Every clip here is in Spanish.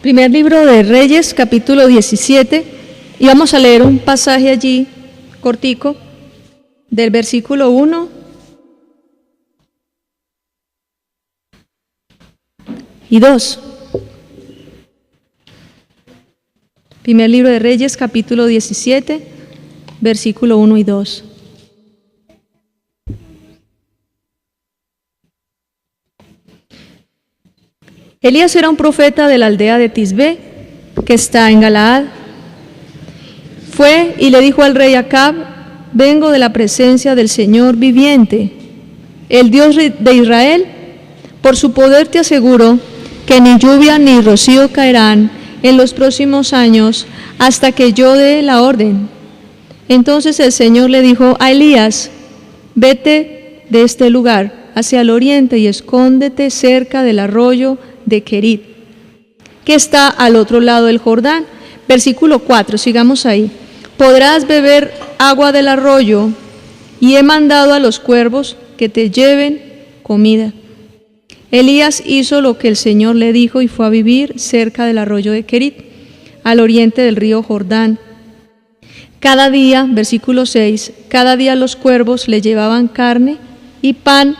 Primer libro de Reyes, capítulo 17, y vamos a leer un pasaje allí, cortico, del versículo 1 y 2. Primer libro de Reyes, capítulo 17, versículo 1 y 2. Elías era un profeta de la aldea de Tisbé, que está en Galaad. Fue y le dijo al rey Acab: vengo de la presencia del Señor viviente, el Dios de Israel. Por su poder te aseguro que ni lluvia ni rocío caerán en los próximos años hasta que yo dé la orden. Entonces el Señor le dijo a Elías: vete de este lugar hacia el oriente y escóndete cerca del arroyo de Querit, que está al otro lado del Jordán. Versículo 4, sigamos ahí. Podrás beber agua del arroyo, y he mandado a los cuervos que te lleven comida. Elías hizo lo que el Señor le dijo y fue a vivir cerca del arroyo de Querit, al oriente del río Jordán. Cada día, versículo 6, cada día los cuervos le llevaban carne y pan,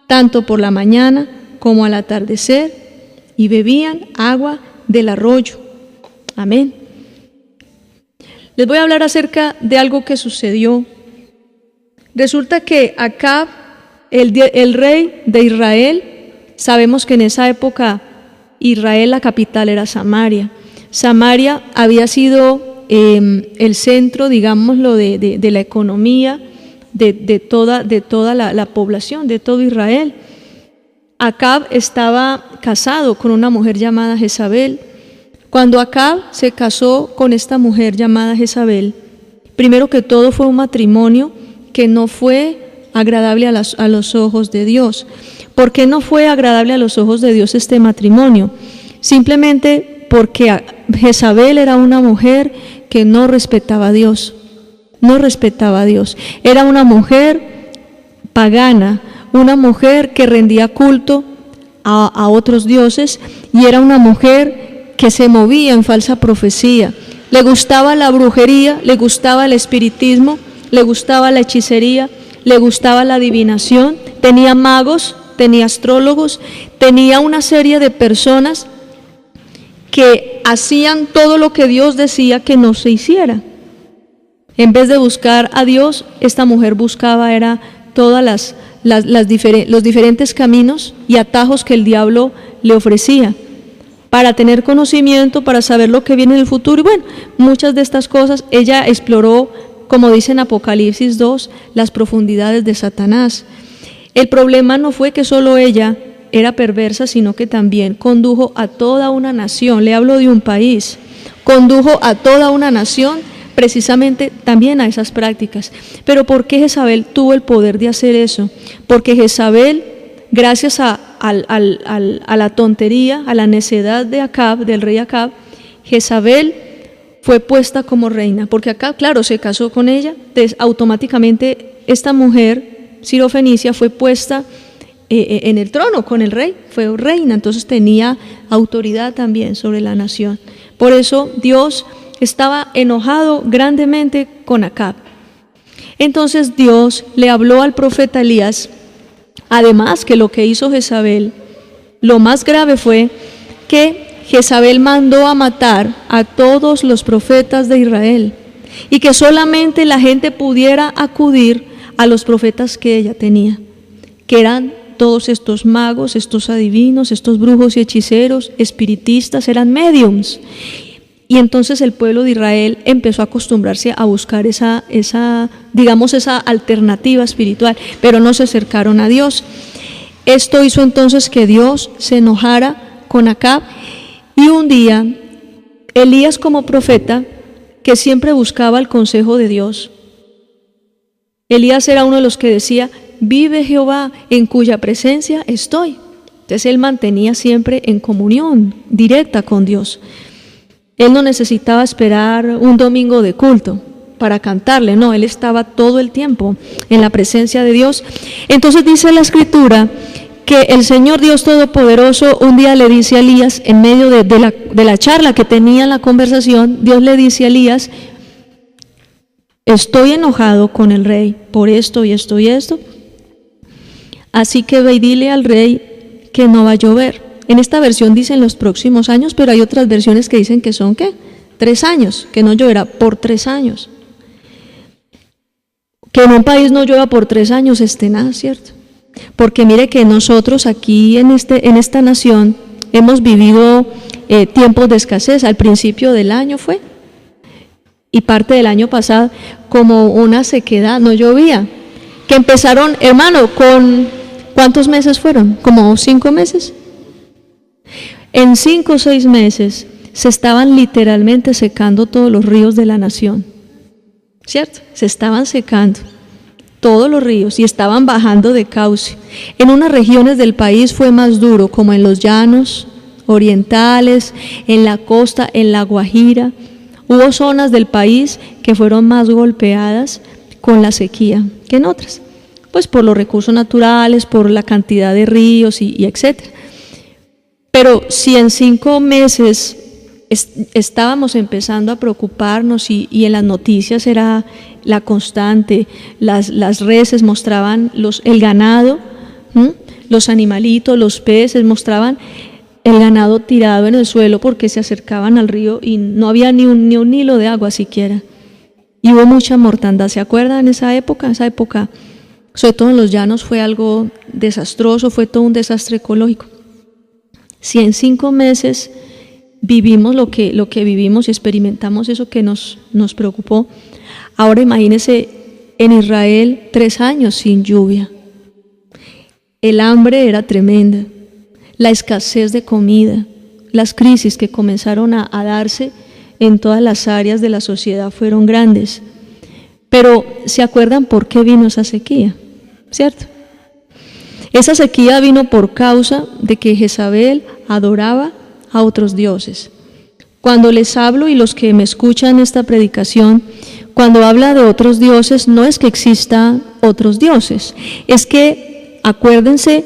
tanto por la mañana como al atardecer, y bebían agua del arroyo. Amén. Les voy a hablar acerca de algo que sucedió. Resulta que Acab, el rey de Israel, sabemos que en esa época Israel, la capital era Samaria. Samaria había sido el centro, digámoslo, de la economía de toda la población, de todo Israel. Acab estaba casado con una mujer llamada Jezabel. Cuando Acab se casó con esta mujer llamada Jezabel, primero que todo fue un matrimonio que no fue agradable a los ojos de Dios. ¿Por qué no fue agradable a los ojos de Dios este matrimonio? Simplemente porque Jezabel era una mujer que no respetaba a Dios. No respetaba a Dios. Era una mujer pagana, una mujer que rendía culto a otros dioses, y era una mujer que se movía en falsa profecía. Le gustaba la brujería, le gustaba el espiritismo, le gustaba la hechicería, le gustaba la adivinación. Tenía magos, tenía astrólogos, tenía una serie de personas que hacían todo lo que Dios decía que no se hiciera. En vez de buscar a Dios, esta mujer buscaba era todas los diferentes caminos y atajos que el diablo le ofrecía para tener conocimiento, para saber lo que viene en el futuro. Y bueno, muchas de estas cosas ella exploró, como dice en Apocalipsis 2, las profundidades de Satanás. El problema no fue que solo ella era perversa, sino que también condujo a toda una nación. Le hablo de un país. Condujo a toda una nación precisamente también a esas prácticas. Pero ¿por qué Jezabel tuvo el poder de hacer eso? Porque Jezabel, gracias a la tontería, a la necedad de Acab, del rey Acab, Jezabel fue puesta como reina, porque Acab, claro, se casó con ella. Entonces automáticamente esta mujer sirofenicia fue puesta en el trono con el rey, fue reina, entonces tenía autoridad también sobre la nación. Por eso Dios estaba enojado grandemente con Acab. Entonces Dios le habló al profeta Elías, además que lo que hizo Jezabel, lo más grave fue que Jezabel mandó a matar a todos los profetas de Israel, y que solamente la gente pudiera acudir a los profetas que ella tenía, que eran todos estos magos, estos adivinos, estos brujos y hechiceros, espiritistas, eran médiums. Y entonces el pueblo de Israel empezó a acostumbrarse a buscar esa alternativa espiritual, pero no se acercaron a Dios. Esto hizo entonces que Dios se enojara con Acab, y un día Elías, como profeta que siempre buscaba el consejo de Dios, Elías era uno de los que decía: vive Jehová, en cuya presencia estoy. Entonces él mantenía siempre en comunión directa con Dios. Él no necesitaba esperar un domingo de culto para cantarle, no, él estaba todo el tiempo en la presencia de Dios. Entonces dice la Escritura que el Señor Dios Todopoderoso un día le dice a Elías, en medio de la charla que tenía en la conversación, Dios le dice a Elías: estoy enojado con el rey por esto y esto y esto, así que ve y dile al rey que no va a llover. En esta versión dicen los próximos años, pero hay otras versiones que dicen que son, ¿qué? 3 años, que no lloverá por 3 años. Que en un país no llueva por 3 años es tenaz, ¿cierto? Porque mire que nosotros aquí en esta nación hemos vivido tiempos de escasez. Al principio del año fue, y parte del año pasado, como una sequedad, no llovía. Que empezaron, hermano, ¿cuántos meses fueron? ¿Como 5 meses? En 5 o 6 meses se estaban literalmente secando todos los ríos de la nación, ¿cierto? Se estaban secando todos los ríos y estaban bajando de cauce. En unas regiones del país fue más duro, como en los llanos orientales, en la costa, en la Guajira. Hubo zonas del país que fueron más golpeadas con la sequía que en otras, pues por los recursos naturales, por la cantidad de ríos y etcétera. Pero si en 5 meses estábamos empezando a preocuparnos y en las noticias era la constante, las reses mostraban el ganado, los animalitos, los peces, mostraban el ganado tirado en el suelo porque se acercaban al río y no había ni un hilo de agua siquiera. Y hubo mucha mortandad. ¿Se acuerdan esa época? Esa época, sobre todo en los llanos, fue algo desastroso, fue todo un desastre ecológico. Si en 5 meses vivimos lo que vivimos y experimentamos eso que nos preocupó, ahora imagínense en Israel 3 años sin lluvia. El hambre era tremenda, la escasez de comida, las crisis que comenzaron a darse en todas las áreas de la sociedad fueron grandes. Pero ¿se acuerdan por qué vino esa sequía? ¿Cierto? Esa sequía vino por causa de que Jezabel adoraba a otros dioses. Cuando les hablo, y los que me escuchan esta predicación, cuando habla de otros dioses, no es que existan otros dioses, es que, acuérdense,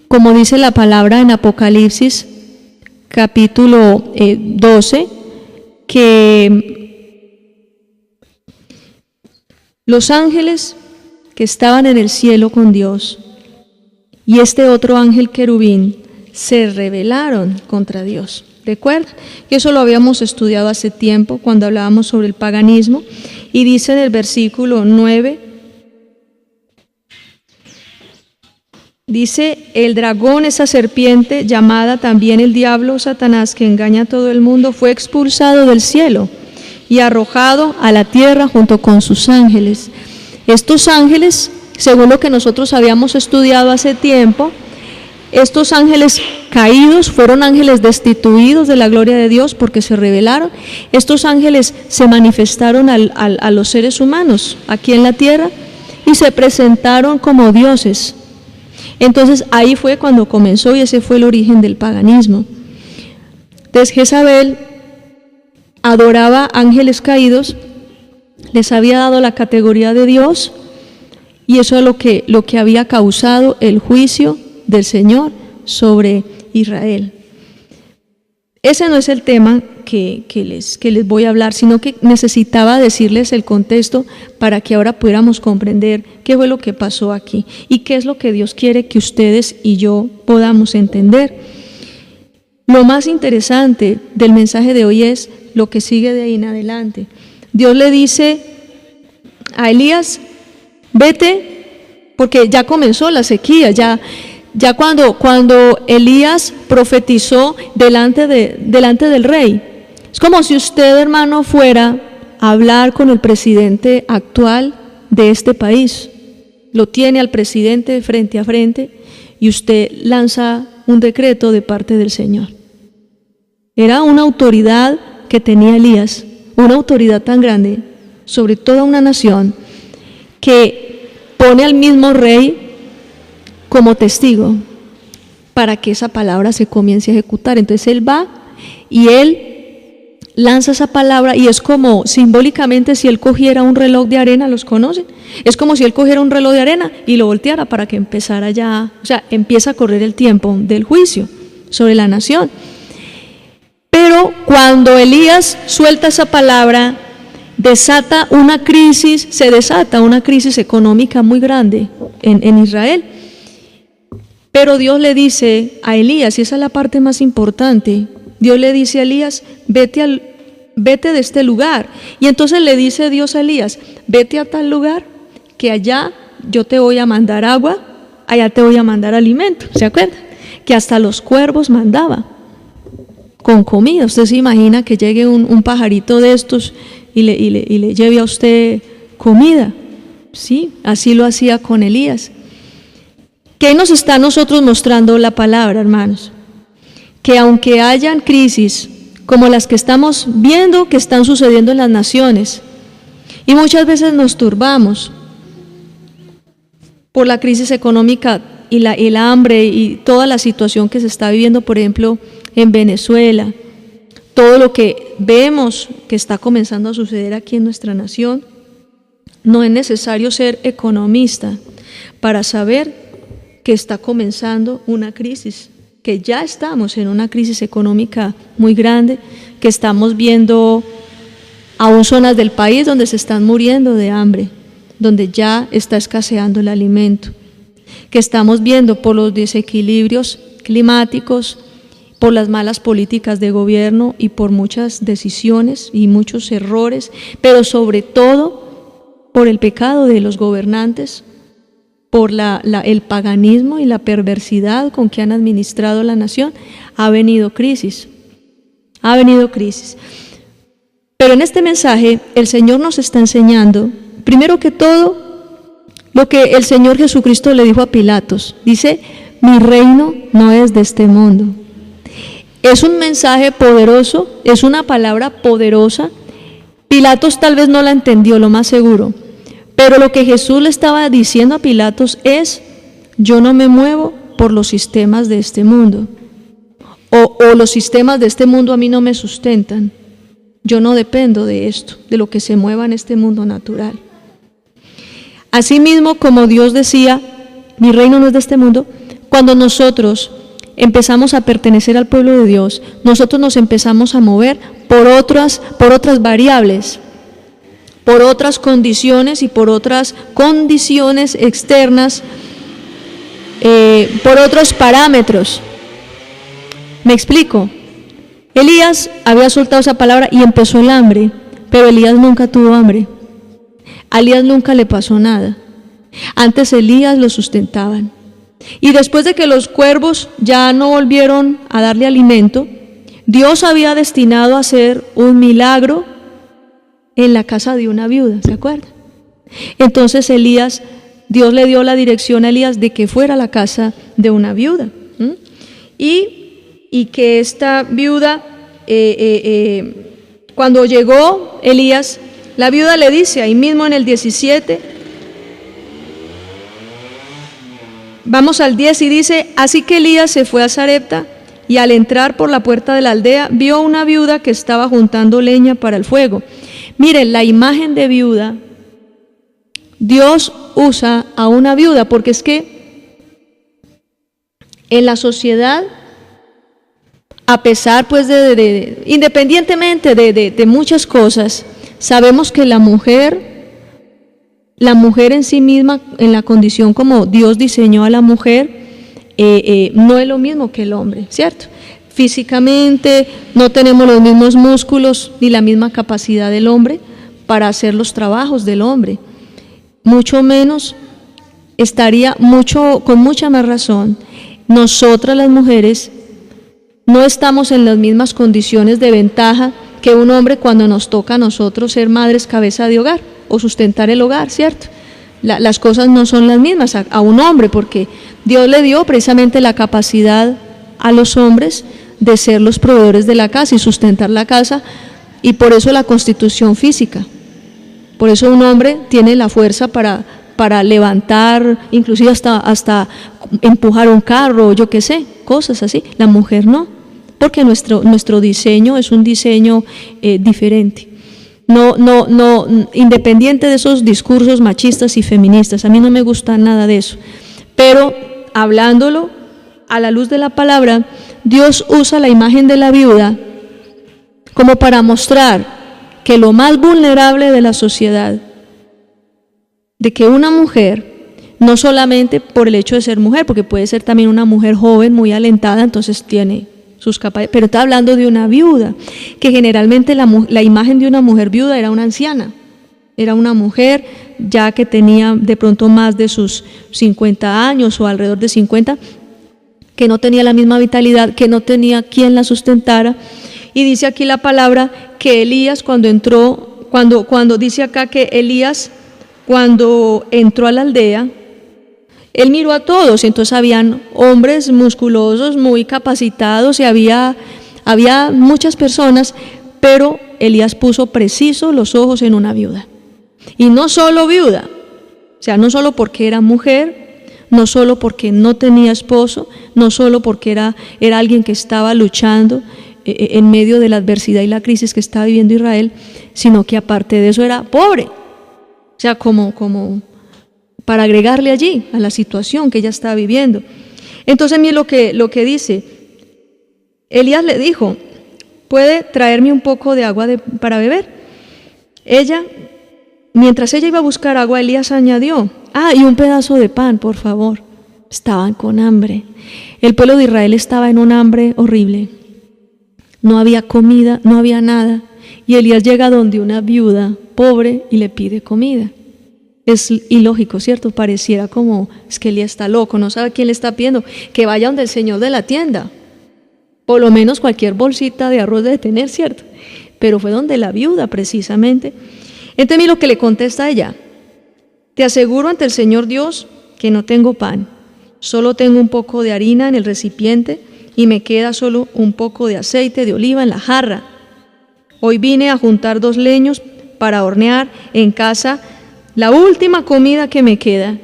como dice la palabra en Apocalipsis, capítulo 12, que los ángeles que estaban en el cielo con Dios y este otro ángel querubín se rebelaron contra Dios. ¿Recuerdan? Que eso lo habíamos estudiado hace tiempo cuando hablábamos sobre el paganismo, y dice en el versículo 9, dice: el dragón, esa serpiente llamada también el diablo, Satanás, que engaña a todo el mundo, fue expulsado del cielo y arrojado a la tierra junto con sus ángeles. Estos ángeles, según lo que nosotros habíamos estudiado hace tiempo, estos ángeles caídos fueron ángeles destituidos de la gloria de Dios porque se rebelaron. Estos ángeles se manifestaron a los seres humanos aquí en la tierra y se presentaron como dioses. Entonces ahí fue cuando comenzó, y ese fue el origen del paganismo. Entonces Jezabel adoraba ángeles caídos, les había dado la categoría de Dios, y eso es lo que había causado el juicio del Señor sobre Israel. Ese no es el tema que les voy a hablar, sino que necesitaba decirles el contexto para que ahora pudiéramos comprender qué fue lo que pasó aquí y qué es lo que Dios quiere que ustedes y yo podamos entender. Lo más interesante del mensaje de hoy es lo que sigue de ahí en adelante. Dios le dice a Elías: vete, porque ya comenzó la sequía, ya cuando Elías profetizó delante del rey. Es como si usted, hermano, fuera a hablar con el presidente actual de este país. Lo tiene al presidente frente a frente y usted lanza un decreto de parte del Señor. Era una autoridad que tenía Elías, una autoridad tan grande sobre toda una nación, que pone al mismo rey como testigo para que esa palabra se comience a ejecutar. Entonces él va y él lanza esa palabra y es como simbólicamente si él cogiera un reloj de arena, ¿los conocen? Es como si él cogiera un reloj de arena y lo volteara para que empezara ya, o sea, empieza a correr el tiempo del juicio sobre la nación. Pero cuando Elías suelta esa palabra, se desata una crisis económica muy grande en Israel. Pero Dios le dice a Elías, y esa es la parte más importante, Dios le dice a Elías, vete de este lugar. Y entonces le dice Dios a Elías, vete a tal lugar que allá yo te voy a mandar agua, allá te voy a mandar alimento. ¿Se acuerdan? Que hasta los cuervos mandaba con comida. Usted se imagina que llegue un pajarito de estos y le lleve a usted comida. Sí, así lo hacía con Elías. ¿Qué nos está a nosotros mostrando la palabra, hermanos? Que aunque hayan crisis como las que estamos viendo que están sucediendo en las naciones, y muchas veces nos turbamos por la crisis económica y la hambre y toda la situación que se está viviendo, por ejemplo, en Venezuela, todo lo que vemos que está comenzando a suceder aquí en nuestra nación, no es necesario ser economista para saber que está comenzando una crisis, que ya estamos en una crisis económica muy grande, que estamos viendo aún zonas del país donde se están muriendo de hambre, donde ya está escaseando el alimento, que estamos viendo por los desequilibrios climáticos, por las malas políticas de gobierno y por muchas decisiones y muchos errores, pero sobre todo por el pecado de los gobernantes, por el paganismo y la perversidad con que han administrado la nación, ha venido crisis. Pero en este mensaje el Señor nos está enseñando, primero que todo, lo que el Señor Jesucristo le dijo a Pilatos. Dice, mi reino no es de este mundo. Es un mensaje poderoso, es una palabra poderosa. Pilatos tal vez no la entendió, lo más seguro. Pero lo que Jesús le estaba diciendo a Pilatos es, yo no me muevo por los sistemas de este mundo, o los sistemas de este mundo a mí no me sustentan. Yo no dependo de esto, de lo que se mueva en este mundo natural. Asimismo, como Dios decía, mi reino no es de este mundo, cuando nosotros empezamos a pertenecer al pueblo de Dios, nosotros nos empezamos a mover por otras variables, por otras condiciones y por otras condiciones externas, por otros parámetros. ¿Me explico? Elías había soltado esa palabra y empezó el hambre, pero Elías nunca tuvo hambre. A Elías nunca le pasó nada. Antes Elías lo sustentaban. Y después de que los cuervos ya no volvieron a darle alimento, Dios había destinado a hacer un milagro en la casa de una viuda, ¿se acuerdan? Entonces Dios le dio la dirección a Elías de que fuera a la casa de una viuda. Y que esta viuda, cuando llegó Elías, la viuda le dice, ahí mismo en el 17, vamos al 10 y dice, así que Elías se fue a Sarepta y al entrar por la puerta de la aldea, vio una viuda que estaba juntando leña para el fuego. Miren, la imagen de viuda, Dios usa a una viuda, porque es que en la sociedad, a pesar pues independientemente de muchas cosas, sabemos que la mujer en sí misma, en la condición como Dios diseñó a la mujer, no es lo mismo que el hombre, ¿cierto? Físicamente no tenemos los mismos músculos ni la misma capacidad del hombre para hacer los trabajos del hombre. Mucho menos con mucha más razón, nosotras las mujeres no estamos en las mismas condiciones de ventaja que un hombre cuando nos toca a nosotros ser madres cabeza de hogar o sustentar el hogar, ¿cierto? Las cosas no son las mismas a un hombre, porque Dios le dio precisamente la capacidad a los hombres de ser los proveedores de la casa y sustentar la casa, y por eso la constitución física. Por eso un hombre tiene la fuerza para levantar, inclusive hasta empujar un carro, yo qué sé, cosas así. La mujer no. porque nuestro diseño es un diseño diferente. No, independiente de esos discursos machistas y feministas, a mí no me gusta nada de eso, pero hablándolo a la luz de la palabra, Dios usa la imagen de la viuda como para mostrar que lo más vulnerable de la sociedad, de que una mujer, no solamente por el hecho de ser mujer, porque puede ser también una mujer joven, muy alentada, entonces tiene sus capacidades, pero está hablando de una viuda, que generalmente la imagen de una mujer viuda era una anciana, era una mujer ya que tenía de pronto más de sus 50 años o alrededor de 50, que no tenía la misma vitalidad, que no tenía quien la sustentara. Y dice aquí la palabra que Elías cuando dice acá que Elías cuando entró a la aldea, él miró a todos, entonces habían hombres musculosos, muy capacitados, y había muchas personas, pero Elías puso preciso los ojos en una viuda. Y no solo viuda, o sea, no solo porque era mujer, no solo porque no tenía esposo, no solo porque era alguien que estaba luchando en medio de la adversidad y la crisis que estaba viviendo Israel, sino que aparte de eso era pobre, o sea, como para agregarle allí a la situación que ella estaba viviendo. Entonces mire lo que dice. Elías le dijo, ¿puede traerme un poco de agua para beber? Mientras ella iba a buscar agua, Elías añadió, y un pedazo de pan, por favor. Estaban con hambre. El pueblo de Israel estaba en un hambre horrible. No había comida, no había nada. Y Elías llega donde una viuda pobre y le pide comida. Es ilógico, ¿cierto? Pareciera como, es que Elías está loco, no sabe quién le está pidiendo, que vaya donde el señor de la tienda. Por lo menos cualquier bolsita de arroz debe tener, ¿cierto? Pero fue donde la viuda, precisamente. Entonces mira lo que le contesta a ella. Te aseguro ante el Señor Dios que no tengo pan, solo tengo un poco de harina en el recipiente y me queda solo un poco de aceite de oliva en la jarra. Hoy vine a juntar 2 leños para hornear en casa la última comida que me queda.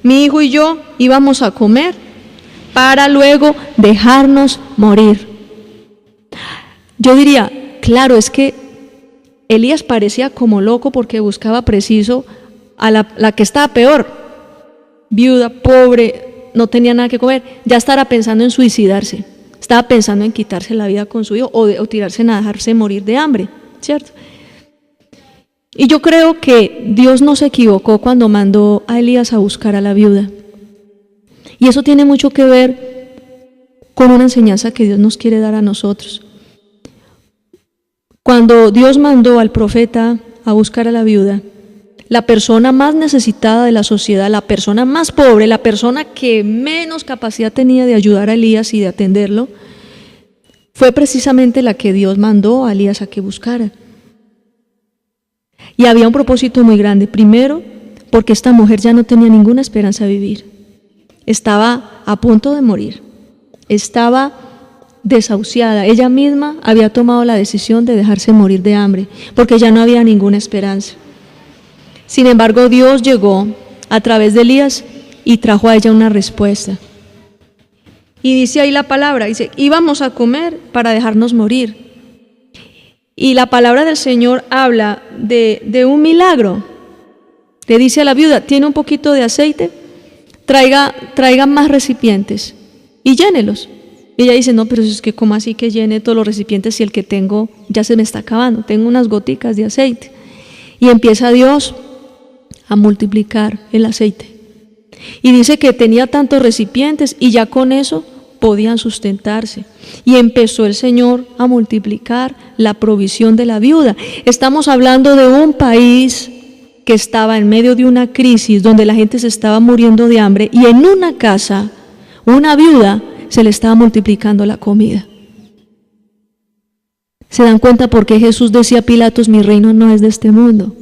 Mi hijo y yo íbamos a comer para luego dejarnos morir. Yo diría, claro, es que Elías parecía como loco porque buscaba preciso a la que estaba peor, viuda, pobre, no tenía nada que comer, ya estaba pensando en suicidarse, estaba pensando en quitarse la vida con su hijo o tirarse a dejarse morir de hambre, ¿cierto? Y yo creo que Dios no se equivocó cuando mandó a Elías a buscar a la viuda. Y eso tiene mucho que ver con una enseñanza que Dios nos quiere dar a nosotros. Cuando Dios mandó al profeta a buscar a la viuda, la persona más necesitada de la sociedad, la persona más pobre, la persona que menos capacidad tenía de ayudar a Elías y de atenderlo, fue precisamente la que Dios mandó a Elías a que buscara. Y había un propósito muy grande. Primero, porque esta mujer ya no tenía ninguna esperanza de vivir. Estaba a punto de morir. Estaba desahuciada. Ella misma había tomado la decisión de dejarse morir de hambre, porque ya no había ninguna esperanza. Sin embargo, Dios llegó a través de Elías y trajo a ella una respuesta. Y dice ahí la palabra, dice, íbamos a comer para dejarnos morir. Y la palabra del Señor habla de un milagro. Le dice a la viuda, tiene un poquito de aceite, traiga más recipientes y llénelos. Y ella dice, no, pero es que ¿cómo así que llene todos los recipientes si el que tengo ya se me está acabando? Tengo unas goticas de aceite. Y empieza Dios a multiplicar el aceite. Y dice que tenía tantos recipientes y ya con eso podían sustentarse. Y empezó el Señor a multiplicar la provisión de la viuda. Estamos hablando de un país que estaba en medio de una crisis donde la gente se estaba muriendo de hambre y en una casa, una viuda, se le estaba multiplicando la comida. ¿Se dan cuenta por qué Jesús decía a Pilatos, mi reino no es de este mundo?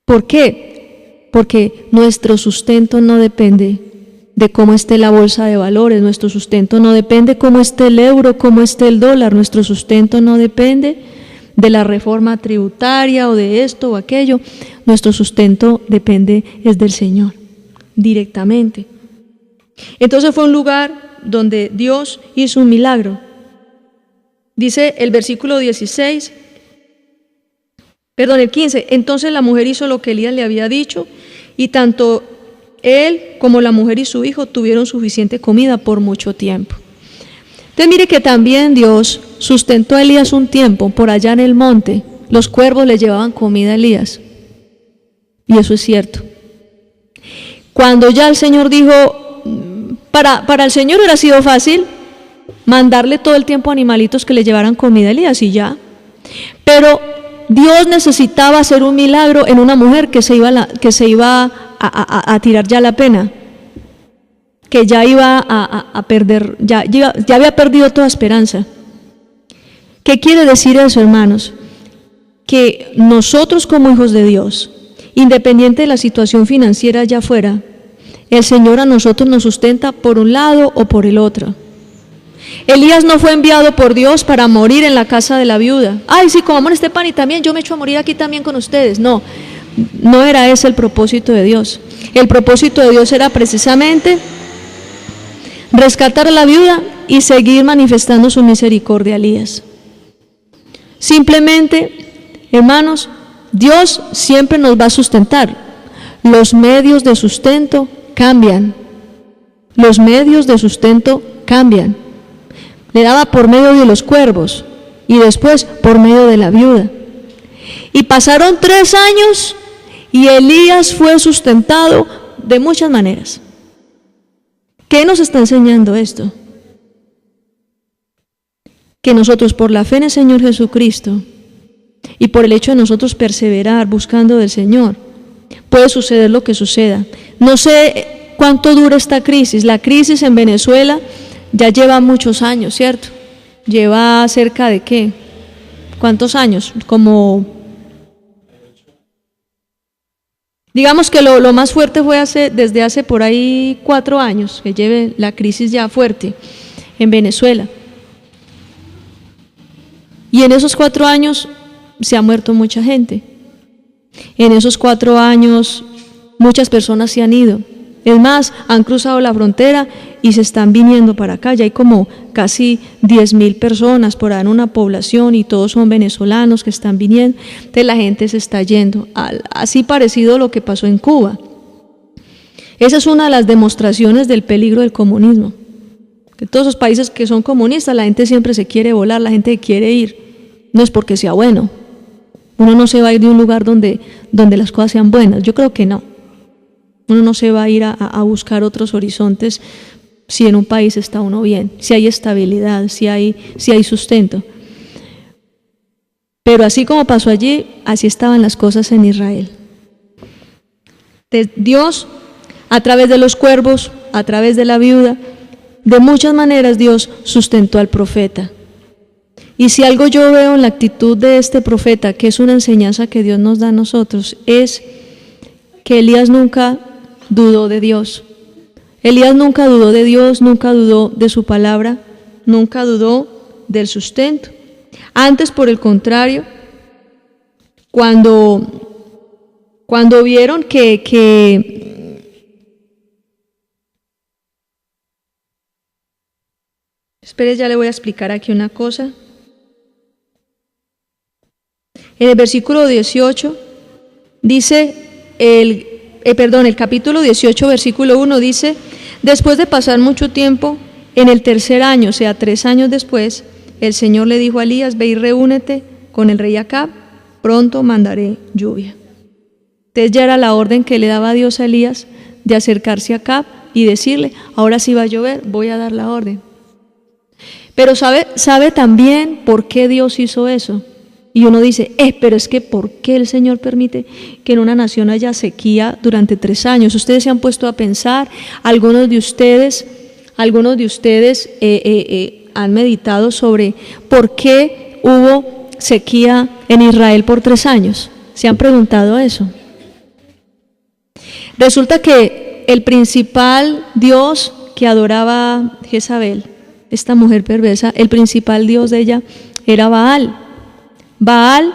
¿Por qué? Porque nuestro sustento no depende de cómo esté la bolsa de valores, nuestro sustento no depende cómo esté el euro, cómo esté el dólar, nuestro sustento no depende de la reforma tributaria o de esto o aquello, nuestro sustento depende es del Señor, directamente. Entonces fue un lugar donde Dios hizo un milagro. Dice el versículo 15, entonces la mujer hizo lo que Elías le había dicho, y tanto él como la mujer y su hijo tuvieron suficiente comida por mucho tiempo. Entonces mire que también Dios sustentó a Elías un tiempo por allá en el monte. Los cuervos le llevaban comida a Elías, y eso es cierto. Cuando ya el Señor dijo, para el Señor hubiera sido fácil mandarle todo el tiempo animalitos que le llevaran comida a Elías y ya, pero Dios necesitaba hacer un milagro en una mujer que se iba a tirar ya la pena, que ya iba a perder, ya había perdido toda esperanza. ¿Qué quiere decir eso, hermanos? Que nosotros como hijos de Dios, independiente de la situación financiera allá afuera, el Señor a nosotros nos sustenta por un lado o por el otro. Elías no fue enviado por Dios para morir en la casa de la viuda. Ay, sí, comamos este pan y también yo me echo a morir aquí también con ustedes. No era ese el propósito de Dios. El propósito de Dios era precisamente rescatar a la viuda y seguir manifestando su misericordia a Elías. Simplemente, hermanos, Dios siempre nos va a sustentar. Los medios de sustento cambian. Los medios de sustento cambian. Le daba por medio de los cuervos y después por medio de la viuda. Y pasaron 3 años y Elías fue sustentado de muchas maneras. ¿Qué nos está enseñando esto? Que nosotros, por la fe en el Señor Jesucristo y por el hecho de nosotros perseverar buscando del Señor, puede suceder lo que suceda. No sé cuánto dura esta crisis. La crisis en Venezuela ya lleva muchos años, ¿cierto? Lleva cerca de ¿qué? ¿Cuántos años? Digamos que lo más fuerte fue desde hace por ahí 4 años, que lleve la crisis ya fuerte en Venezuela. Y en esos 4 años se ha muerto mucha gente. En esos 4 años muchas personas se han ido. Es más, han cruzado la frontera y se están viniendo para acá. Ya hay como casi 10.000 personas por ahí en una población y todos son venezolanos que están viniendo. Entonces la gente se está yendo. Así parecido a lo que pasó en Cuba. Esa es una de las demostraciones del peligro del comunismo. Que todos esos países que son comunistas, la gente siempre se quiere volar, la gente quiere ir. No es porque sea bueno. Uno no se va a ir de un lugar donde las cosas sean buenas. Yo creo que no. Uno no se va a ir a buscar otros horizontes si en un país está uno bien, si hay estabilidad, si hay sustento. Pero así como pasó allí, así estaban las cosas en Israel. Dios, a través de los cuervos, a través de la viuda, de muchas maneras Dios sustentó al profeta. Y si algo yo veo en la actitud de este profeta, que es una enseñanza que Dios nos da a nosotros, es que Elías nunca dudó de Dios. Elías nunca dudó de Dios, nunca dudó de su palabra, nunca dudó del sustento. Antes, por el contrario, cuando vieron espere, ya le voy a explicar aquí una cosa. En el versículo 18 dice, el capítulo 18, versículo 1 dice, después de pasar mucho tiempo, en el 3er año, o sea, 3 años después, el Señor le dijo a Elías, ve y reúnete con el rey Acab, pronto mandaré lluvia. Entonces ya era la orden que le daba Dios a Elías de acercarse a Acab y decirle, ahora sí va a llover, voy a dar la orden. Pero sabe también por qué Dios hizo eso. Y uno dice, pero es que ¿por qué el Señor permite que en una nación haya sequía durante 3 años? Ustedes se han puesto a pensar, algunos de ustedes han meditado sobre por qué hubo sequía en Israel por 3 años. ¿Se han preguntado eso? Resulta que el principal dios que adoraba Jezabel, esta mujer perversa, el principal dios de ella era Baal. Baal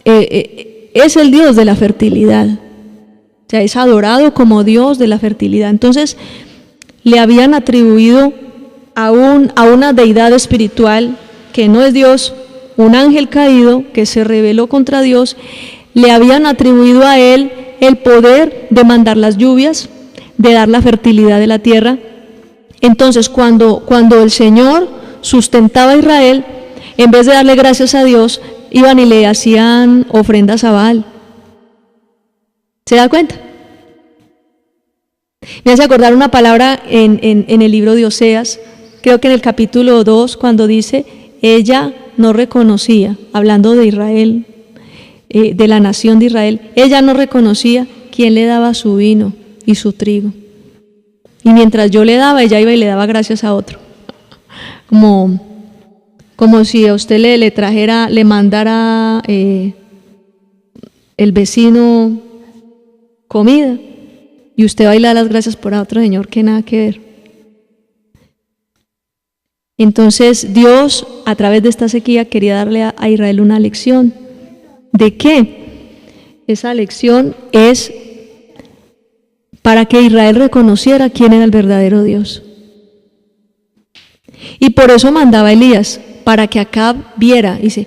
es el dios de la fertilidad, o sea, es adorado como dios de la fertilidad. Entonces, le habían atribuido a una deidad espiritual que no es Dios, un ángel caído que se rebeló contra Dios, le habían atribuido a él el poder de mandar las lluvias, de dar la fertilidad de la tierra. Entonces, cuando el Señor sustentaba a Israel, en vez de darle gracias a Dios, iban y le hacían ofrendas a Baal. ¿Se da cuenta? Me hace acordar una palabra en el libro de Oseas, creo que en el capítulo 2, cuando dice, ella no reconocía, hablando de Israel, de la nación de Israel, ella no reconocía quién le daba su vino y su trigo. Y mientras yo le daba, ella iba y le daba gracias a otro. Como si a usted le mandara el vecino comida y usted va y le da las gracias por otro señor que nada que ver. Entonces Dios, a través de esta sequía, quería darle a Israel una lección. ¿De qué? Esa lección es para que Israel reconociera quién era el verdadero Dios. Y por eso mandaba a Elías, para que Acab viera. Dice,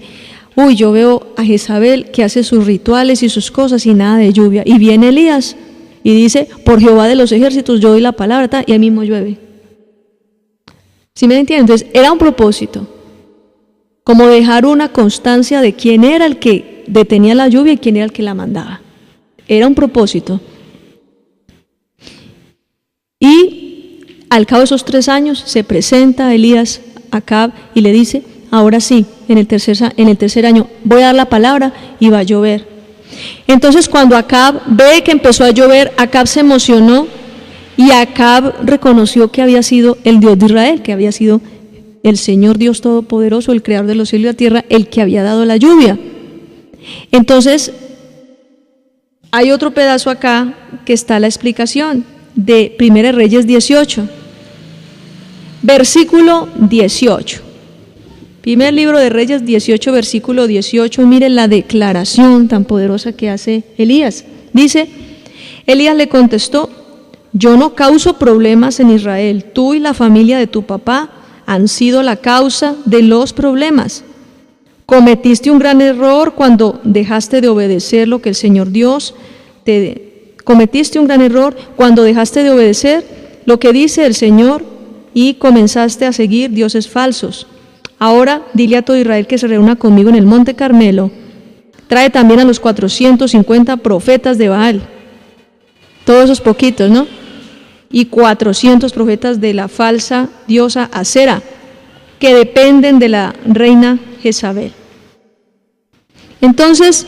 uy, yo veo a Jezabel que hace sus rituales y sus cosas y nada de lluvia. Y viene Elías y dice, por Jehová de los ejércitos yo doy la palabra, y ahí mismo llueve. ¿Sí me entienden? Entonces era un propósito, como dejar una constancia de quién era el que detenía la lluvia y quién era el que la mandaba. Era un propósito. Y al cabo de esos 3 años se presenta Elías a Acab y le dice, ahora sí, en el tercer año voy a dar la palabra y va a llover. Entonces cuando Acab ve que empezó a llover, Acab se emocionó y Acab reconoció que había sido el Dios de Israel, que había sido el Señor Dios Todopoderoso, el Creador de los cielos y la tierra, el que había dado la lluvia. Entonces hay otro pedazo acá que está la explicación de 1 Reyes 18, versículo 18. Primer libro de Reyes 18, versículo 18, miren la declaración tan poderosa que hace Elías. Dice, Elías le contestó, yo no causo problemas en Israel, tú y la familia de tu papá han sido la causa de los problemas. Cometiste un gran error cuando dejaste de obedecer lo que el Señor Dios cometiste un gran error cuando dejaste de obedecer lo que dice el Señor y comenzaste a seguir dioses falsos. Ahora dile a todo Israel que se reúna conmigo en el monte Carmelo. Trae también a los 450 profetas de Baal. Todos esos poquitos, ¿no? Y 400 profetas de la falsa diosa Acera, que dependen de la reina Jezabel. Entonces,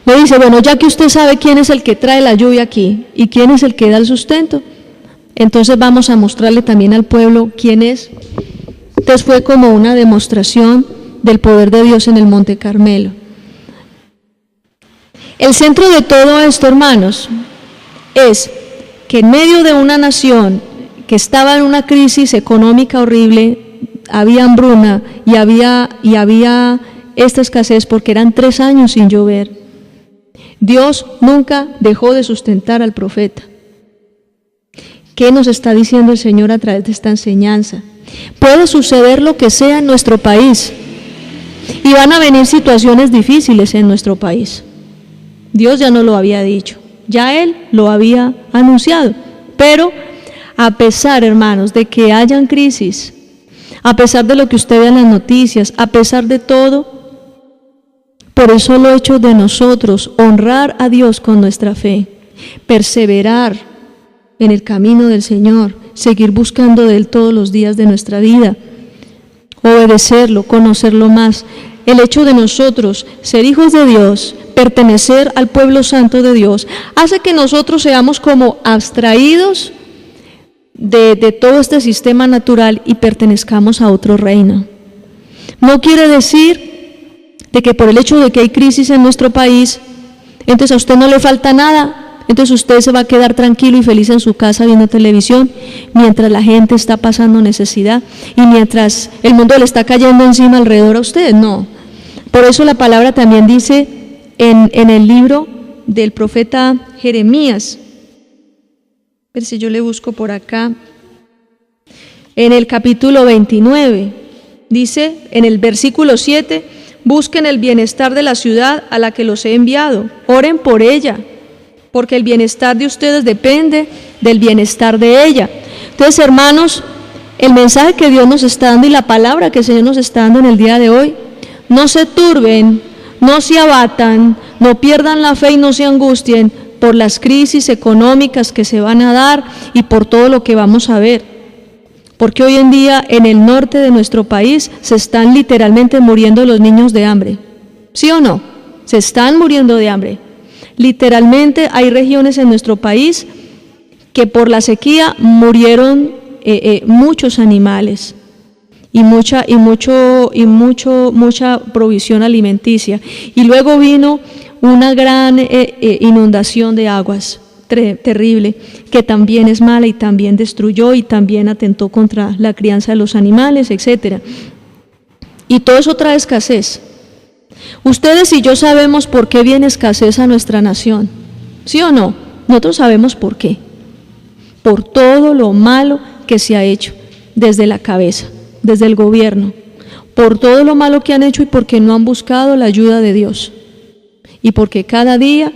le dice, bueno, ya que usted sabe quién es el que trae la lluvia aquí y quién es el que da el sustento, entonces vamos a mostrarle también al pueblo quién es. Entonces fue como una demostración del poder de Dios en el Monte Carmelo. El centro de todo esto, hermanos, es que en medio de una nación que estaba en una crisis económica horrible, había hambruna y había esta escasez porque eran 3 años sin llover. Dios nunca dejó de sustentar al profeta. ¿Qué nos está diciendo el Señor a través de esta enseñanza? Puede suceder lo que sea en nuestro país y van a venir situaciones difíciles en nuestro país. Dios ya nos lo había dicho, ya Él lo había anunciado, pero a pesar, hermanos, de que hayan crisis, a pesar de lo que usted vea en las noticias, a pesar de todo, por el solo hecho de nosotros honrar a Dios con nuestra fe, perseverar en el camino del Señor, seguir buscando de Él todos los días de nuestra vida, obedecerlo, conocerlo más, el hecho de nosotros ser hijos de Dios, pertenecer al pueblo santo de Dios, hace que nosotros seamos como abstraídos de todo este sistema natural y pertenezcamos a otro reino. No quiere decir de que por el hecho de que hay crisis en nuestro país, entonces a usted no le falta nada, entonces usted se va a quedar tranquilo y feliz en su casa viendo televisión, mientras la gente está pasando necesidad y mientras el mundo le está cayendo encima alrededor a usted. No. Por eso la palabra también dice en el libro del profeta Jeremías, ver si yo le busco por acá. En el capítulo 29, dice en el versículo 7, busquen el bienestar de la ciudad a la que los he enviado, oren por ella, porque el bienestar de ustedes depende del bienestar de ella. Entonces, hermanos, el mensaje que Dios nos está dando y la palabra que el Señor nos está dando en el día de hoy, no se turben, no se abatan, no pierdan la fe y no se angustien por las crisis económicas que se van a dar y por todo lo que vamos a ver. Porque hoy en día en el norte de nuestro país se están literalmente muriendo los niños de hambre. ¿Sí o no? Se están muriendo de hambre. Literalmente hay regiones en nuestro país que por la sequía murieron muchos animales y mucha provisión alimenticia. Y luego vino una gran inundación de aguas. Terrible, que también es mala y también destruyó y también atentó contra la crianza de los animales, etc. Y todo eso trae escasez. Ustedes y yo sabemos por qué viene escasez a nuestra nación, ¿sí o no? Nosotros sabemos por qué. Por todo lo malo que se ha hecho desde la cabeza, desde el gobierno, por todo lo malo que han hecho y porque no han buscado la ayuda de Dios. Y porque cada día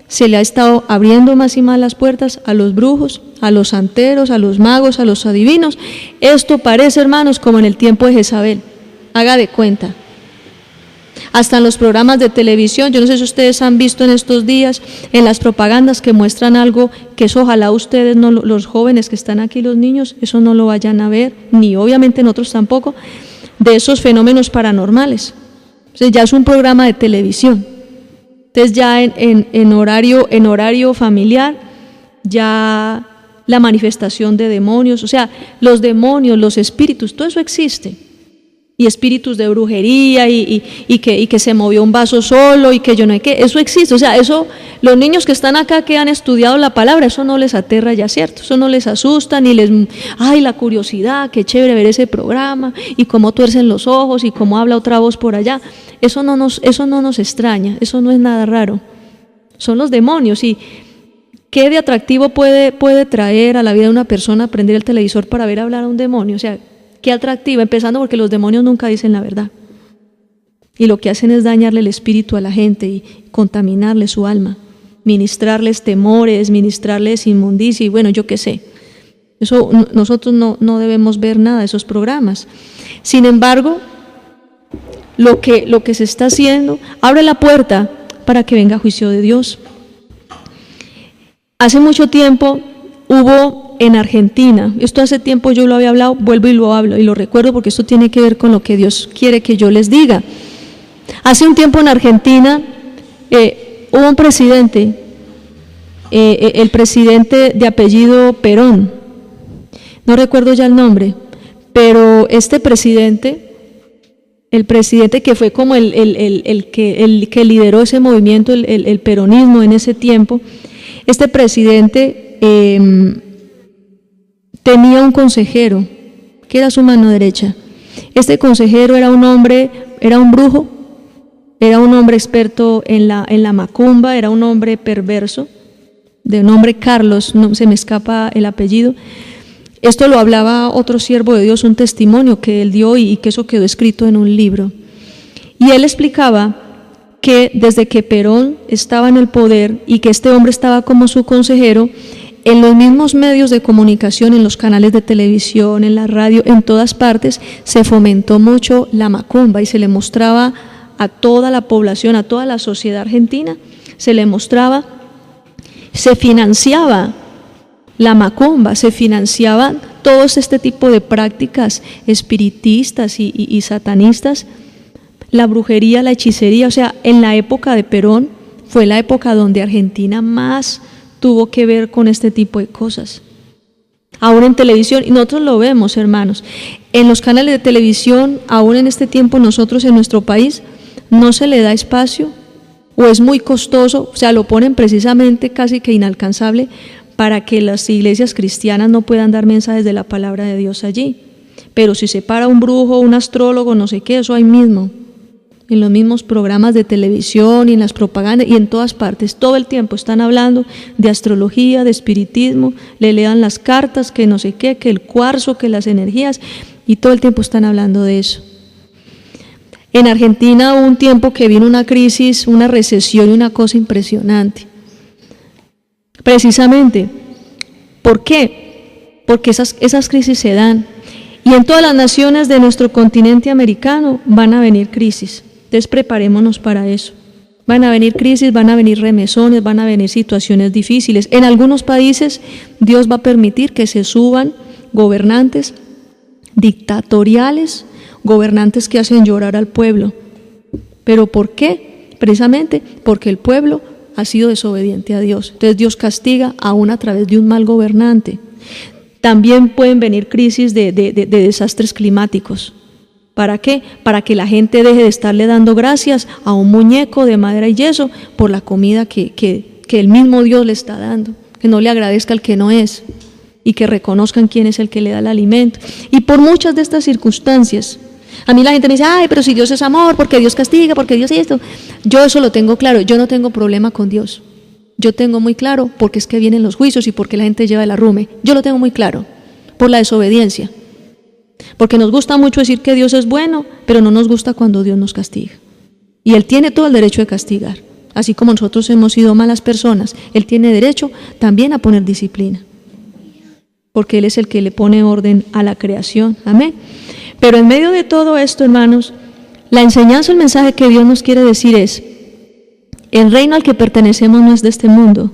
se le ha estado abriendo más y más las puertas a los brujos, a los santeros, a los magos, a los adivinos. Esto parece, hermanos, como en el tiempo de Jezabel. Haga de cuenta. Hasta en los programas de televisión, yo no sé si ustedes han visto en estos días, en las propagandas que muestran algo que eso ojalá ustedes, no, los jóvenes que están aquí, los niños, eso no lo vayan a ver, ni obviamente nosotros tampoco, de esos fenómenos paranormales. O sea, ya es un programa de televisión. Entonces ya en horario familiar, ya la manifestación de demonios, o sea, los demonios, los espíritus, todo eso existe. Y espíritus de brujería y que se movió un vaso solo y que yo no sé qué, eso existe. O sea, eso, los niños que están acá que han estudiado la palabra, eso no les aterra ya, ¿cierto? Eso no les asusta, ni les, ay, la curiosidad, qué chévere ver ese programa y cómo tuercen los ojos y cómo habla otra voz por allá. Eso no nos extraña, eso no es nada raro. Son los demonios. Y ¿qué de atractivo puede traer a la vida de una persona prender el televisor para ver hablar a un demonio? O sea, qué atractivo, empezando porque los demonios nunca dicen la verdad. Y lo que hacen es dañarle el espíritu a la gente y contaminarle su alma, ministrarles temores, ministrarles inmundicia y bueno, yo qué sé. Eso nosotros no debemos ver nada de esos programas. Sin embargo, lo que se está haciendo abre la puerta para que venga juicio de Dios. Hace mucho tiempo hubo en Argentina, esto hace tiempo yo lo había hablado, vuelvo y lo hablo y lo recuerdo porque esto tiene que ver con lo que Dios quiere que yo les diga. Hace un tiempo en Argentina hubo un presidente, el presidente de apellido Perón, no recuerdo ya el nombre, pero este presidente, el presidente que fue como el que lideró ese movimiento, el peronismo en ese tiempo, este presidente tenía un consejero que era su mano derecha. Este consejero era un hombre, era un brujo, era un hombre experto en la macumba, era un hombre perverso, de nombre Carlos, no se me escapa el apellido. Esto lo hablaba otro siervo de Dios, un testimonio que él dio y que eso quedó escrito en un libro. Y él explicaba que desde que Perón estaba en el poder y que este hombre estaba como su consejero, en los mismos medios de comunicación, en los canales de televisión, en la radio, en todas partes, se fomentó mucho la macumba y se le mostraba a toda la población, a toda la sociedad argentina, se le mostraba, se financiaba la macumba, se financiaban todos este tipo de prácticas espiritistas y satanistas, la brujería, la hechicería. O sea, en la época de Perón fue la época donde Argentina más tuvo que ver con este tipo de cosas. Aún en televisión, y nosotros lo vemos, hermanos, en los canales de televisión, aún en este tiempo nosotros en nuestro país, no se le da espacio o es muy costoso, o sea, lo ponen precisamente casi que inalcanzable para que las iglesias cristianas no puedan dar mensajes de la palabra de Dios allí. Pero si se para un brujo, un astrólogo, no sé qué, eso ahí mismo en los mismos programas de televisión y en las propagandas y en todas partes. Todo el tiempo están hablando de astrología, de espiritismo, le lean las cartas, que no sé qué, que el cuarzo, que las energías, y todo el tiempo están hablando de eso. En Argentina hubo un tiempo que vino una crisis, una recesión y una cosa impresionante. Precisamente, ¿por qué? Porque esas crisis se dan. Y en todas las naciones de nuestro continente americano van a venir crisis. Entonces preparémonos para eso. Van a venir crisis, van a venir remesones, van a venir situaciones difíciles. En algunos países Dios va a permitir que se suban gobernantes dictatoriales, gobernantes que hacen llorar al pueblo. ¿Pero por qué? Precisamente porque el pueblo ha sido desobediente a Dios. Entonces Dios castiga aún a través de un mal gobernante. También pueden venir crisis de desastres climáticos. ¿Para qué? Para que la gente deje de estarle dando gracias a un muñeco de madera y yeso por la comida que el mismo Dios le está dando, que no le agradezca al que no es y que reconozcan quién es el que le da el alimento. Y por muchas de estas circunstancias, a mí la gente me dice, ay, pero si Dios es amor, porque Dios castiga, porque Dios es esto. Yo eso lo tengo claro, yo no tengo problema con Dios. Yo tengo muy claro porque es que vienen los juicios y porque la gente lleva el arrume. Yo lo tengo muy claro, por la desobediencia. Porque nos gusta mucho decir que Dios es bueno, pero no nos gusta cuando Dios nos castiga. Y Él tiene todo el derecho de castigar. Así como nosotros hemos sido malas personas, Él tiene derecho también a poner disciplina. Porque Él es el que le pone orden a la creación. Amén. Pero en medio de todo esto, hermanos, la enseñanza, el mensaje que Dios nos quiere decir es, el reino al que pertenecemos no es de este mundo.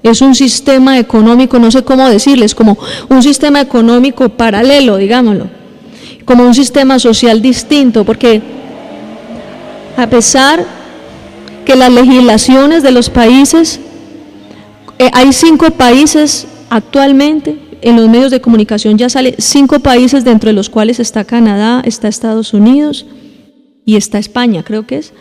Es un sistema económico, no sé cómo decirles, como un sistema económico paralelo, digámoslo, como un sistema social distinto, porque a pesar que las legislaciones de los países, hay 5 países actualmente, en los medios de comunicación ya sale 5 países dentro de los cuales está Canadá, está Estados Unidos y está España, creo que es.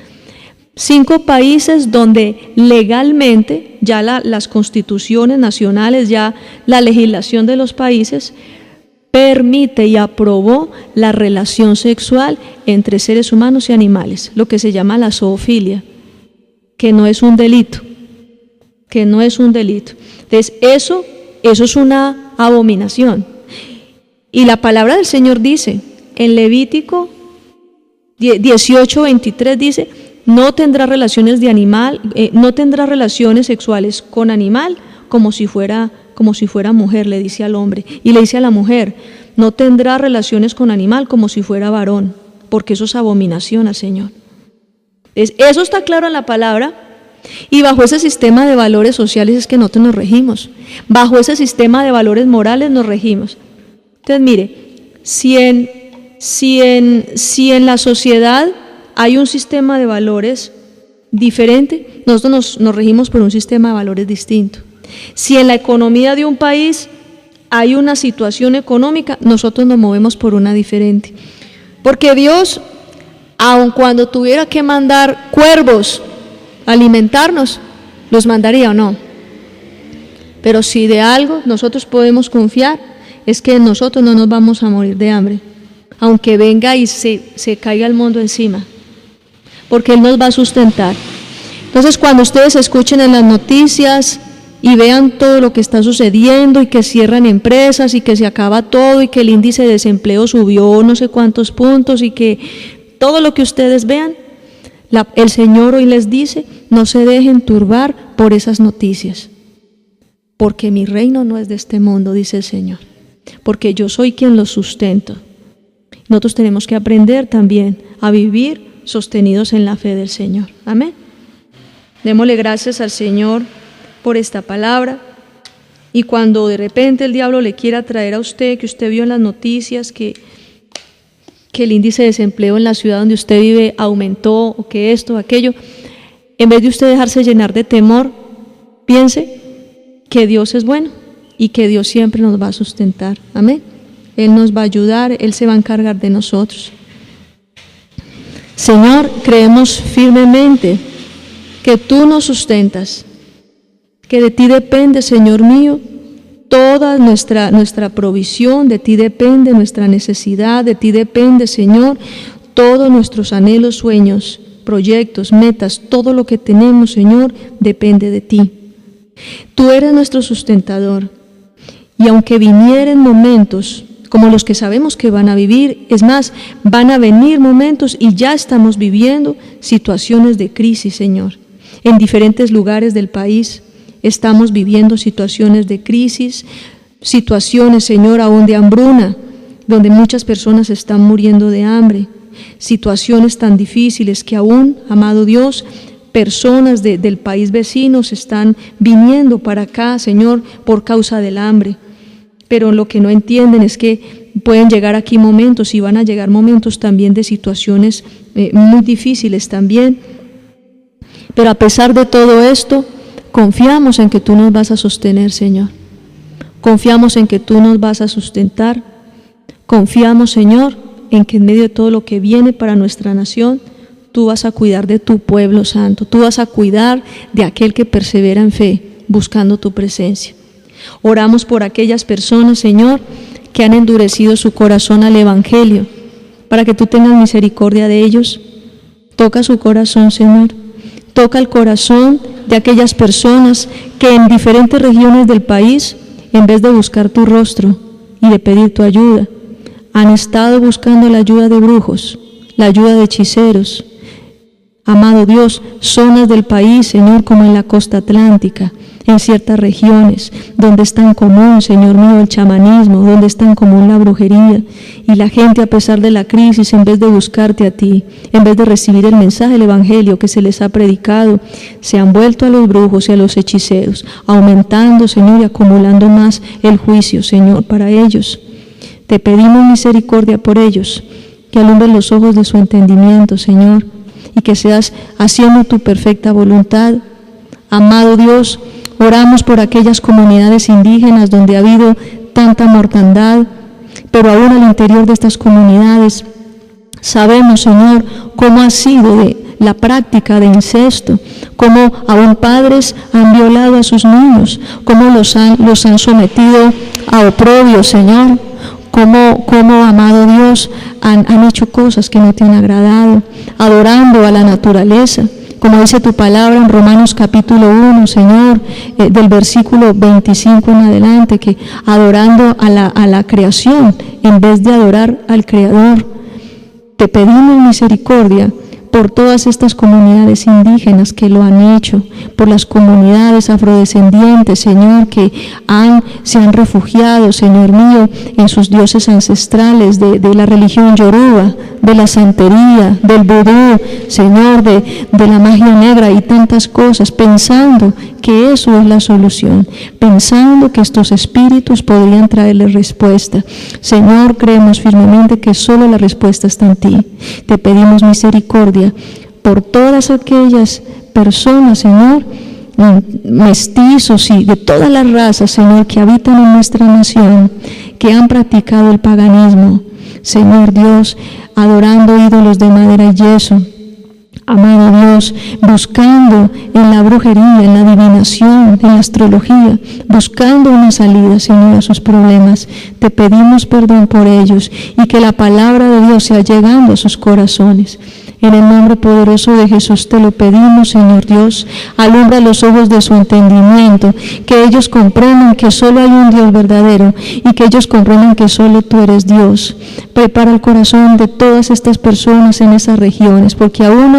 5 países donde legalmente ya las constituciones nacionales, ya la legislación de los países permite y aprobó la relación sexual entre seres humanos y animales, lo que se llama la zoofilia, que no es un delito, Entonces eso es una abominación. Y la palabra del Señor dice, en Levítico 18:23 dice, no tendrá relaciones no tendrá relaciones sexuales con animal como si fuera mujer, le dice al hombre. Y le dice a la mujer, no tendrá relaciones con animal como si fuera varón, porque eso es abominación al Señor. Eso está claro en la palabra, y bajo ese sistema de valores sociales es que nosotros nos regimos. Bajo ese sistema de valores morales nos regimos. Entonces mire, si en la sociedad hay un sistema de valores diferente, nosotros nos regimos por un sistema de valores distinto. Si en la economía de un país hay una situación económica, nosotros nos movemos por una diferente. Porque Dios, aun cuando tuviera que mandar cuervos a alimentarnos, ¿los mandaría o no? Pero si de algo nosotros podemos confiar, es que nosotros no nos vamos a morir de hambre, aunque venga y se caiga el mundo encima, porque Él nos va a sustentar. Entonces, cuando ustedes escuchen en las noticias y vean todo lo que está sucediendo y que cierran empresas y que se acaba todo y que el índice de desempleo subió no sé cuántos puntos y que todo lo que ustedes vean, el Señor hoy les dice, no se dejen turbar por esas noticias, porque mi reino no es de este mundo, dice el Señor, porque yo soy quien los sustento. Nosotros tenemos que aprender también a vivir sostenidos en la fe del Señor. Amén. Démosle gracias al Señor por esta palabra. Y cuando de repente el diablo le quiera traer a usted, que usted vio en las noticias que el índice de desempleo en la ciudad donde usted vive aumentó, o que esto, o aquello, en vez de usted dejarse llenar de temor, piense que Dios es bueno y que Dios siempre nos va a sustentar. Amén. Él nos va a ayudar, Él se va a encargar de nosotros. Señor, creemos firmemente que Tú nos sustentas, que de Ti depende, Señor mío, toda nuestra provisión, de Ti depende nuestra necesidad, de Ti depende, Señor, Todos nuestros anhelos, sueños, proyectos, metas, todo lo que tenemos, Señor, depende de ti. Tú eres nuestro sustentador. Y aunque vinieren momentos como los que sabemos que van a vivir, es más, van a venir momentos y ya estamos viviendo situaciones de crisis, Señor. En diferentes lugares del país estamos viviendo situaciones de crisis, situaciones, Señor, aún de hambruna, donde muchas personas están muriendo de hambre. Situaciones tan difíciles que aún, amado Dios, personas del país vecino se están viniendo para acá, Señor, por causa del hambre. Pero lo que no entienden es que pueden llegar aquí momentos y van a llegar momentos también de situaciones muy difíciles también. Pero a pesar de todo esto, confiamos en que tú nos vas a sostener, Señor. Confiamos en que tú nos vas a sustentar. Confiamos, Señor, en que en medio de todo lo que viene para nuestra nación, tú vas a cuidar de tu pueblo santo, tú vas a cuidar de aquel que persevera en fe, buscando tu presencia. Oramos por aquellas personas, Señor, que han endurecido su corazón al Evangelio, para que tú tengas misericordia de ellos. Toca su corazón, Señor. Toca el corazón de aquellas personas que en diferentes regiones del país, en vez de buscar tu rostro y de pedir tu ayuda, han estado buscando la ayuda de brujos, la ayuda de hechiceros. Amado Dios, zonas del país, Señor, como en la costa atlántica, en ciertas regiones, donde es tan común, Señor mío, el chamanismo, donde es tan común la brujería, y la gente, a pesar de la crisis, en vez de buscarte a ti, en vez de recibir el mensaje del Evangelio que se les ha predicado, se han vuelto a los brujos y a los hechiceros, aumentando, Señor, y acumulando más el juicio, Señor, para ellos. Te pedimos misericordia por ellos, que alumbres los ojos de su entendimiento, Señor, y que seas haciendo tu perfecta voluntad. Amado Dios, oramos por aquellas comunidades indígenas donde ha habido tanta mortandad, pero aún al interior de estas comunidades sabemos, Señor, cómo ha sido de la práctica de incesto, cómo aún padres han violado a sus niños, cómo los han sometido a oprobio, Señor. Como amado Dios, han hecho cosas que no te han agradado, adorando a la naturaleza, como dice tu palabra en Romanos capítulo 1, Señor, del versículo 25 en adelante, que adorando a la creación en vez de adorar al Creador. Te pedimos misericordia por todas estas comunidades indígenas que lo han hecho, por las comunidades afrodescendientes, Señor, que se han refugiado, Señor mío, en sus dioses ancestrales de la religión yoruba, de la santería, del vudú, Señor, de la magia negra y tantas cosas, pensando que eso es la solución, pensando que estos espíritus podrían traerles respuesta. Señor, creemos firmemente que solo la respuesta está en ti. Te pedimos misericordia por todas aquellas personas, Señor, mestizos y de todas las razas, Señor, que habitan en nuestra nación, que han practicado el paganismo, Señor Dios, adorando ídolos de madera y yeso. Amado Dios, buscando en la brujería, en la adivinación, en la astrología, buscando una salida, Señor, a sus problemas. Te pedimos perdón por ellos y que la palabra de Dios sea llegando a sus corazones. En el nombre poderoso de Jesús te lo pedimos, Señor Dios. Alumbra los ojos de su entendimiento, que ellos comprendan que solo hay un Dios verdadero y que ellos comprendan que solo tú eres Dios. Prepara el corazón de todas estas personas en esas regiones, porque aún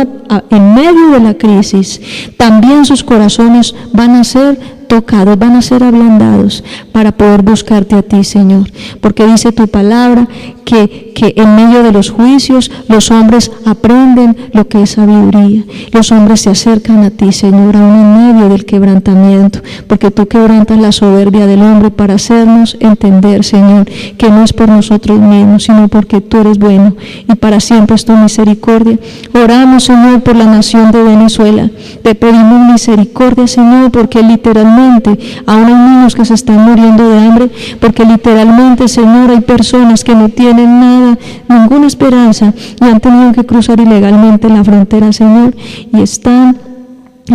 en medio de la crisis, también sus corazones van a ser tocados, van a ser ablandados para poder buscarte a ti, Señor, porque dice tu palabra que en medio de los juicios los hombres aprenden lo que es sabiduría, los hombres se acercan a ti, Señor, aún en medio del quebrantamiento, porque tú quebrantas la soberbia del hombre para hacernos entender, Señor, que no es por nosotros mismos, sino porque tú eres bueno y para siempre es tu misericordia. Oramos, Señor, por la nación de Venezuela, te pedimos misericordia, Señor, porque literalmente aún hay niños que se están muriendo de hambre, porque literalmente, Señor, hay personas que no tienen nada, ninguna esperanza y han tenido que cruzar ilegalmente la frontera, Señor, y están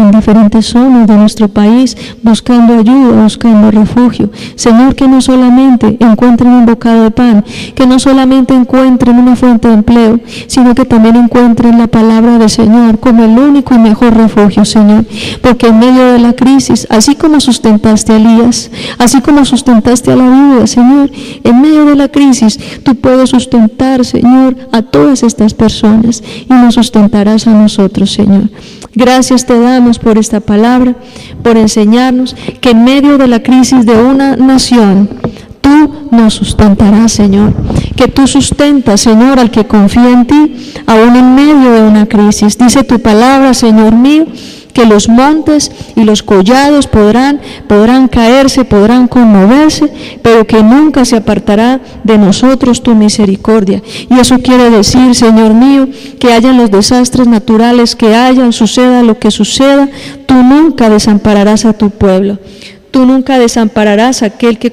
en diferentes zonas de nuestro país, buscando ayuda, buscando refugio. Señor, que no solamente encuentren un bocado de pan, que no solamente encuentren una fuente de empleo, sino que también encuentren la palabra del Señor como el único y mejor refugio, Señor. Porque en medio de la crisis, así como sustentaste a Elías, así como sustentaste a la viuda, Señor, en medio de la crisis, tú puedes sustentar, Señor, a todas estas personas y nos sustentarás a nosotros, Señor. Gracias te damos por esta palabra, por enseñarnos que en medio de la crisis de una nación, tú nos sustentarás, Señor. Que tú sustentas, Señor, al que confía en ti, aún en medio de una crisis. Dice tu palabra, Señor mío, que los montes y los collados podrán caerse, podrán conmoverse, pero que nunca se apartará de nosotros tu misericordia. Y eso quiere decir, Señor mío, que hayan los desastres naturales que hayan, suceda lo que suceda, tú nunca desampararás a tu pueblo. Tú nunca desampararás a aquel que